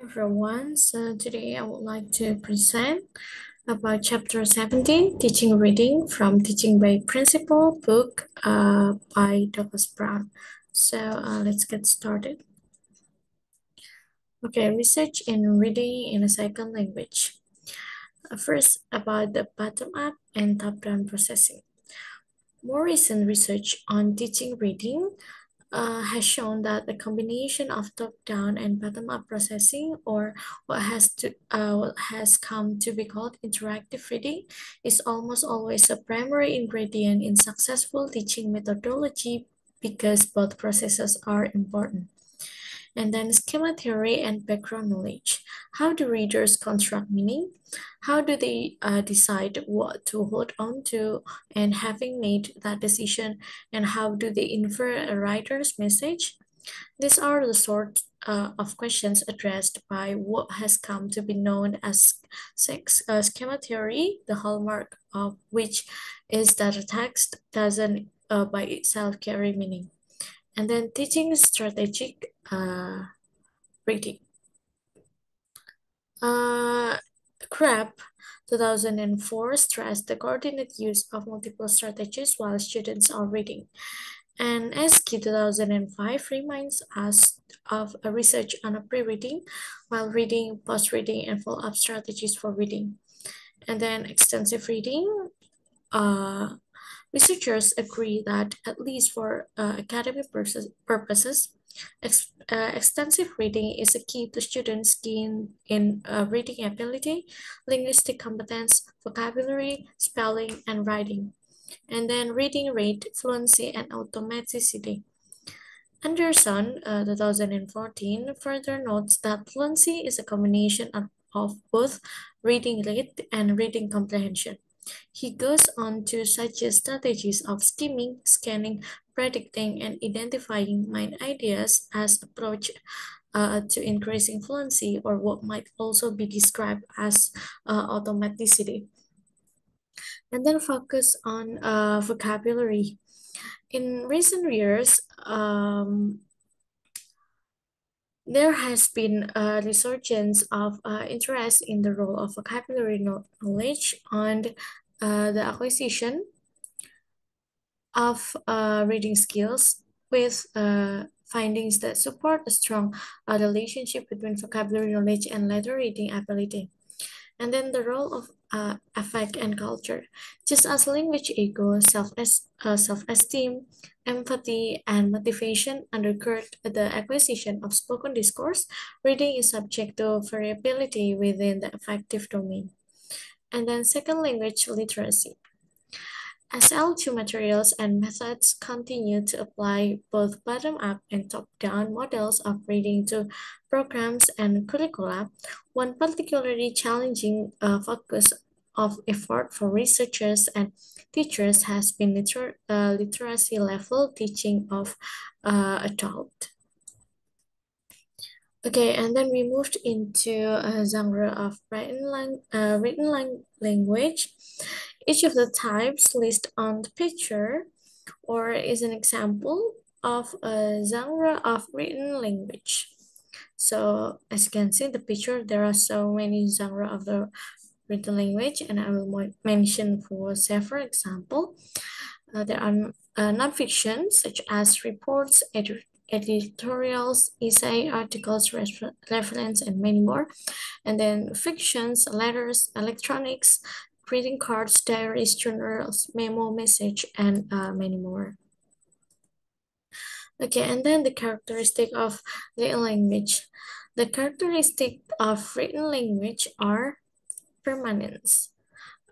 Everyone, so today I would like to present about chapter 17, Teaching Reading from Teaching by Principle book by Douglas Brown. So let's get started. Okay, research in reading in a second language. First, about the bottom-up and top-down processing. More recent research on teaching reading has shown that the combination of top-down and bottom-up processing, or what has come to be called interactive reading, is almost always a primary ingredient in successful teaching methodology because both processes are important. And then schema theory and background knowledge. How do readers construct meaning? How do they decide what to hold on to? And having made that decision, and how do they infer a writer's message? These are the sort of questions addressed by what has come to be known as schema theory, the hallmark of which is that a text doesn't by itself carry meaning. And then teaching strategic reading. Uh, Crab 2004 stressed the coordinated use of multiple strategies while students are reading. And SK 2005 reminds us of a research on a pre-reading, while reading, post-reading, and follow-up strategies for reading. And then extensive reading. Uh, Researchers agree that, at least for academic purposes, extensive reading is a key to students' gain in reading ability, linguistic competence, vocabulary, spelling, and writing. And then reading rate, fluency, and automaticity. Anderson, 2014, further notes that fluency is a combination of both reading rate and reading comprehension. He goes on to suggest strategies of skimming, scanning, predicting, and identifying mind ideas as approach to increasing fluency, or what might also be described as automaticity. And then focus on vocabulary. In recent years, there has been a resurgence of interest in the role of vocabulary knowledge on the acquisition of reading skills, with findings that support a strong relationship between vocabulary knowledge and letter reading ability. And then the role of affect and culture. Just as language ego, self-esteem, empathy, and motivation undergird the acquisition of spoken discourse, reading is subject to variability within the affective domain. And then second language literacy. As L2 materials and methods continue to apply both bottom-up and top-down models of reading to programs and curricula, one particularly challenging focus of effort for researchers and teachers has been literacy level teaching of adult. Okay, and then we moved into a genre of written language. Each of the types listed on the picture or is an example of a genre of written language. So as you can see in the picture, there are so many genre of the written language, and I will mention for several example. There are nonfiction such as reports, editorials, essay, articles, reference, and many more. And then fictions, letters, electronics, greeting cards, diaries, journals, memo, message, and many more. Okay, and then the characteristic of written language. The characteristic of written language are permanence.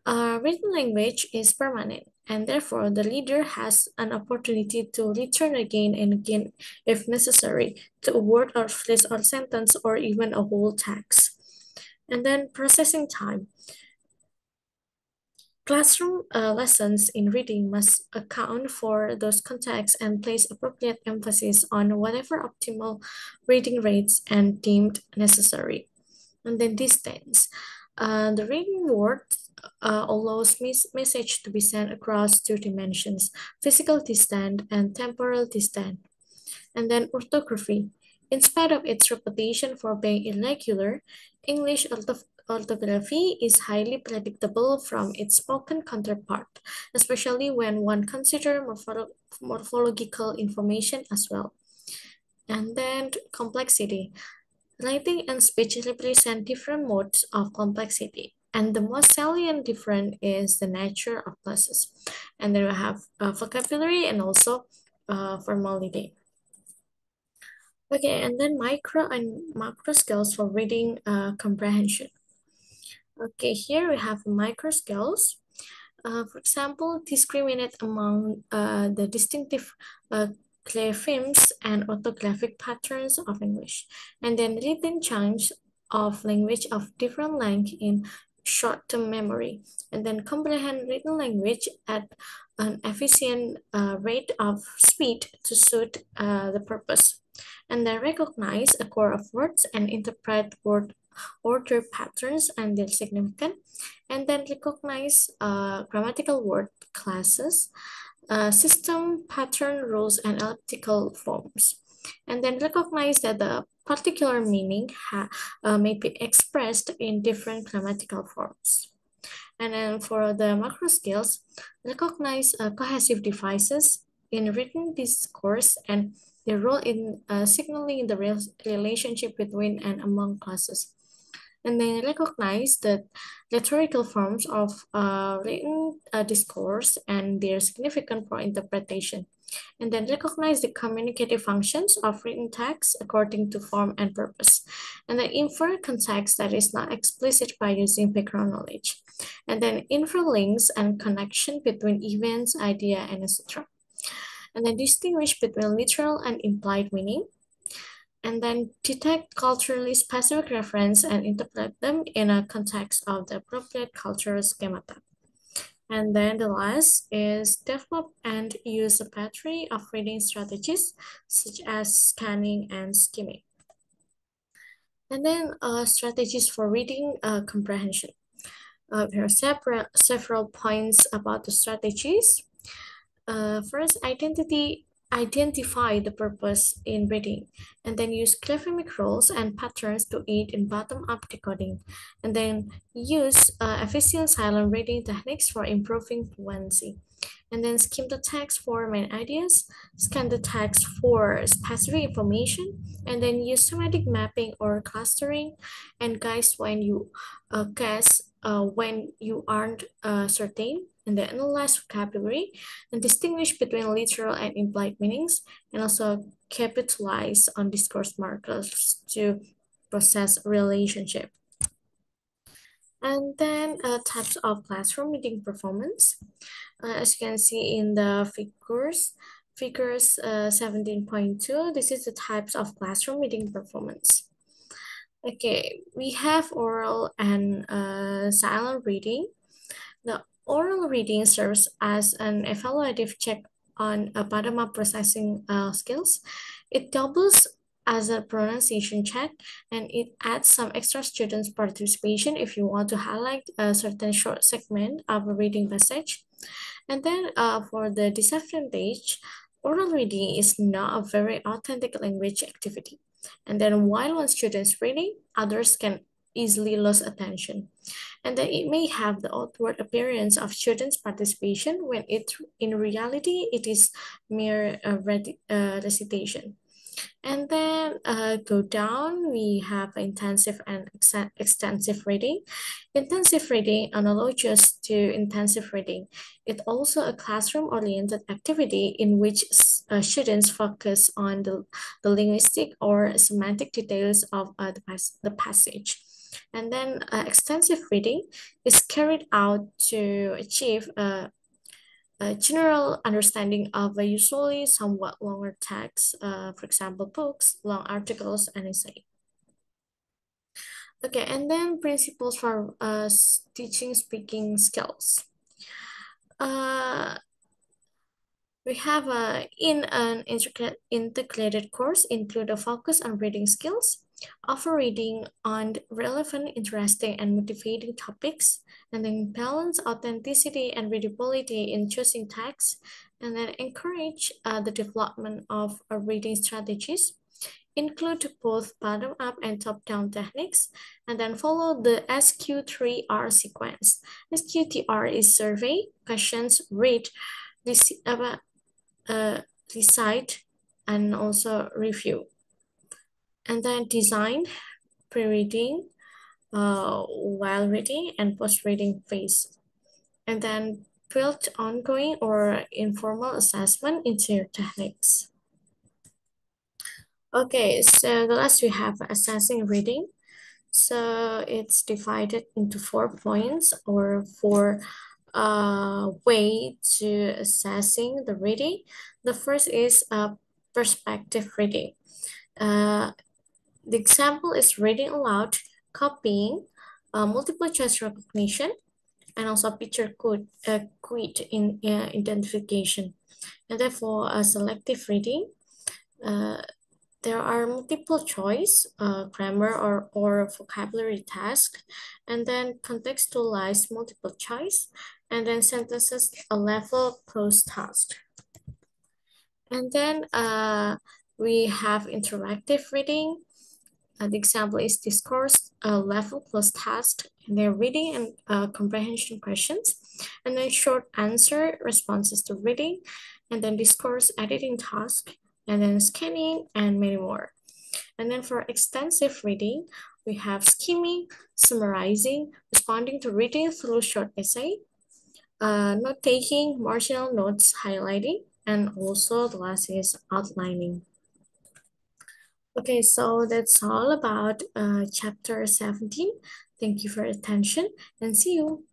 Written language is permanent, and therefore the reader has an opportunity to return again and again if necessary to a word or phrase or sentence or even a whole text. And then processing time. Classroom lessons in reading must account for those contexts and place appropriate emphasis on whatever optimal reading rates and deemed necessary. And then distance. The reading word allows message to be sent across two dimensions, physical distance and temporal distance. And then orthography. In spite of its reputation for being irregular, English orthography is highly predictable from its spoken counterpart, especially when one considers morphological information as well. And then complexity. Writing and speech represent different modes of complexity. And the most salient difference is the nature of clauses. And then we have vocabulary and also formality. Okay, and then micro and macro skills for reading comprehension. Okay, here we have micro skills. For example, discriminate among the distinctive clefems and orthographic patterns of English, and then written chunks of language of different length in short-term memory, and then comprehend written language at an efficient rate of speed to suit the purpose, and then recognize a core of words and interpret word order patterns and their significance, and then recognize grammatical word classes, system, pattern, rules, and elliptical forms. And then recognize that the particular meaning may be expressed in different grammatical forms. And then for the macro skills, recognize cohesive devices in written discourse and their role in signaling the relationship between and among classes. And then recognize the rhetorical forms of written discourse and their significance for interpretation. And then recognize the communicative functions of written text according to form and purpose. And then infer context that is not explicit by using background knowledge. And then infer links and connection between events, idea, and etc. And then distinguish between literal and implied meaning, and then detect culturally specific reference and interpret them in a context of the appropriate cultural schemata. And then the last is develop and use a battery of reading strategies such as scanning and skimming. And then strategies for reading comprehension. There are several points about the strategies. First, identify the purpose in reading, and then use clefemic rules and patterns to aid in bottom-up decoding, and then use efficient silent reading techniques for improving fluency. And then skim the text for main ideas, scan the text for specific information, and then use semantic mapping or clustering, and guys when you guess when you aren't certain, and then analyze vocabulary and distinguish between literal and implied meanings, and also capitalize on discourse markers to process relationship. And then types of classroom reading performance. As you can see in the figures 17.2, this is the types of classroom reading performance. Okay, we have oral and silent reading. The oral reading serves as an evaluative check on bottom-up processing skills. It doubles as a pronunciation check, and it adds some extra students' participation if you want to highlight a certain short segment of a reading passage. And then for the disadvantage, oral reading is not a very authentic language activity. And then while one student is reading, others can easily lose attention. And then it may have the outward appearance of students' participation when in reality it is mere recitation. And then go down, we have intensive and extensive reading. Intensive reading analogous to intensive reading. It's also a classroom-oriented activity in which students focus on the linguistic or semantic details of the passage. And then extensive reading is carried out to achieve a general understanding of a usually somewhat longer text, for example, books, long articles, and essay. Okay, and then principles for teaching speaking skills. We have in an integrated course include a focus on reading skills, offer reading on relevant, interesting, and motivating topics, and then balance authenticity and readability in choosing text, and then encourage the development of reading strategies, include both bottom-up and top-down techniques, and then follow the SQ3R sequence. SQTR is survey, questions, read, uh, recite, and also review. And then design, pre-reading, while reading, and post-reading phase. And then build ongoing or informal assessment into your techniques. Okay, so the last we have assessing reading. So it's divided into 4 points or four way to assessing the reading. The first is perspective reading. Uh, the example is reading aloud, copying, multiple choice recognition, and also picture code, quit in identification. And therefore, a selective reading, uh, there are multiple choice, grammar or vocabulary task, and then contextualized multiple choice, and then sentences a level closed task. And then we have interactive reading. The example is discourse level plus task, and they're reading and comprehension questions, and then short answer responses to reading, and then discourse editing task, and then scanning, and many more. And then for extensive reading, we have skimming, summarizing, responding to reading through short essay, note taking, marginal notes, highlighting, and also the last is outlining. Okay, so that's all about chapter 17. Thank you for your attention and see you.